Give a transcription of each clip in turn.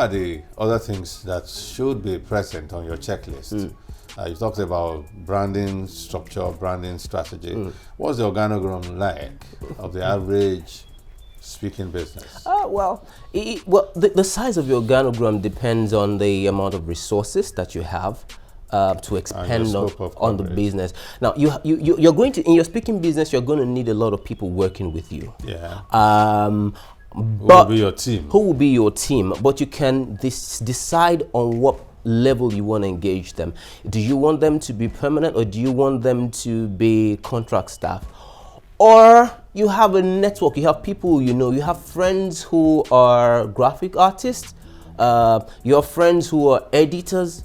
are the other things that should be present on your checklist? You talked about branding structure, branding strategy. What's the organogram like of the average speaking business? The size of your organogram depends on the amount of resources that you have to expand on the business. Now, you're going to, in your speaking business, you're going to need a lot of people working with you. Yeah. Who will be your team? Who will be your team? But you can decide on what level you want to engage them. Do you want them to be permanent, or do you want them to be contract staff? Or you have a network, you have people you have friends who are graphic artists, you have friends who are editors.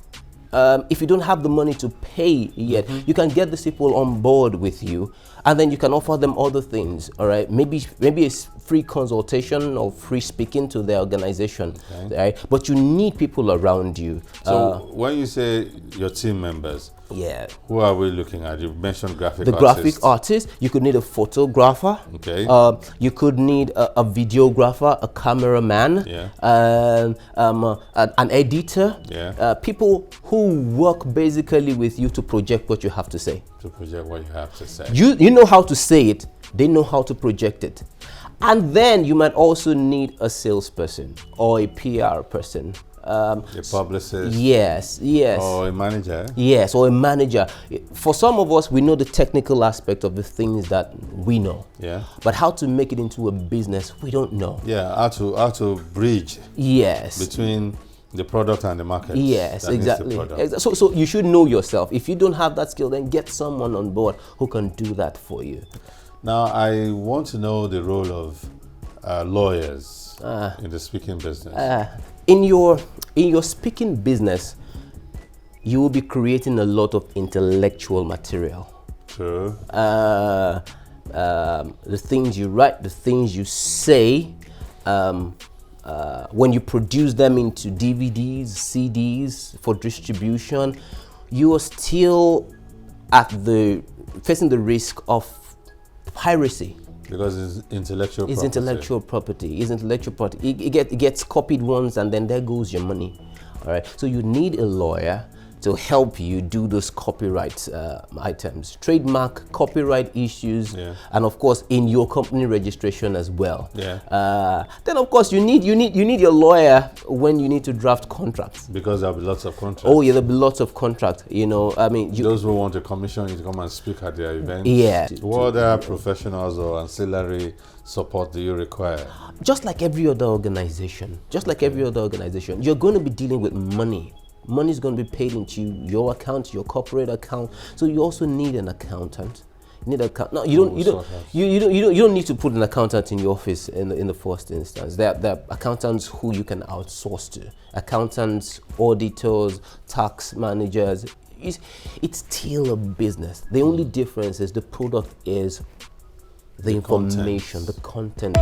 If you don't have the money to pay yet, you can get these people on board with you, and then you can offer them other things. All right, maybe it's free consultation or free speaking to their organization. Okay. Right? But you need people around you. So when you say your team members, who are we looking at? You mentioned graphic artists. Graphic artist. You could need a photographer. Okay. You could need a videographer, a cameraman, an editor. Yeah. People who work basically with you to project what you have to say. To project what you have to say. You know how to say it. They know how to project it. And then you might also need a salesperson or a PR person. A publicist? Yes. Or a manager? Yes, or a manager. For some of us, we know the technical aspect of the things that we know. Yeah. But how to make it into a business, we don't know. Yeah, how to bridge. Yes. Between the product and the market. Yes, exactly. So you should know yourself. If you don't have that skill, then get someone on board who can do that for you. Now, I want to know the role of lawyers in the speaking business. In your speaking business, you will be creating a lot of intellectual material. True. The things you write, the things you say, when you produce them into DVDs, CDs for distribution, you are still facing the risk of piracy. Because it's intellectual property. It's intellectual property. It gets copied once, and then there goes your money. All right. So you need a lawyer to help you do those copyright items, trademark, copyright issues, and of course in your company registration as well. Yeah. Then of course you need your lawyer when you need to draft contracts. Because there'll be lots of contracts. Oh yeah, there'll be lots of contracts. I mean, those who want to commission you to come and speak at their events. Yeah. What other professionals or ancillary support do you require? Just like every other organization, you're going to be dealing with money. Money is going to be paid into your account, your corporate account. So you also need an accountant. You need No, you don't need to put an accountant in your office in the first instance. There are accountants who you can outsource to. Accountants, auditors, tax managers. It's still a business. The only difference is the product is the information, the content.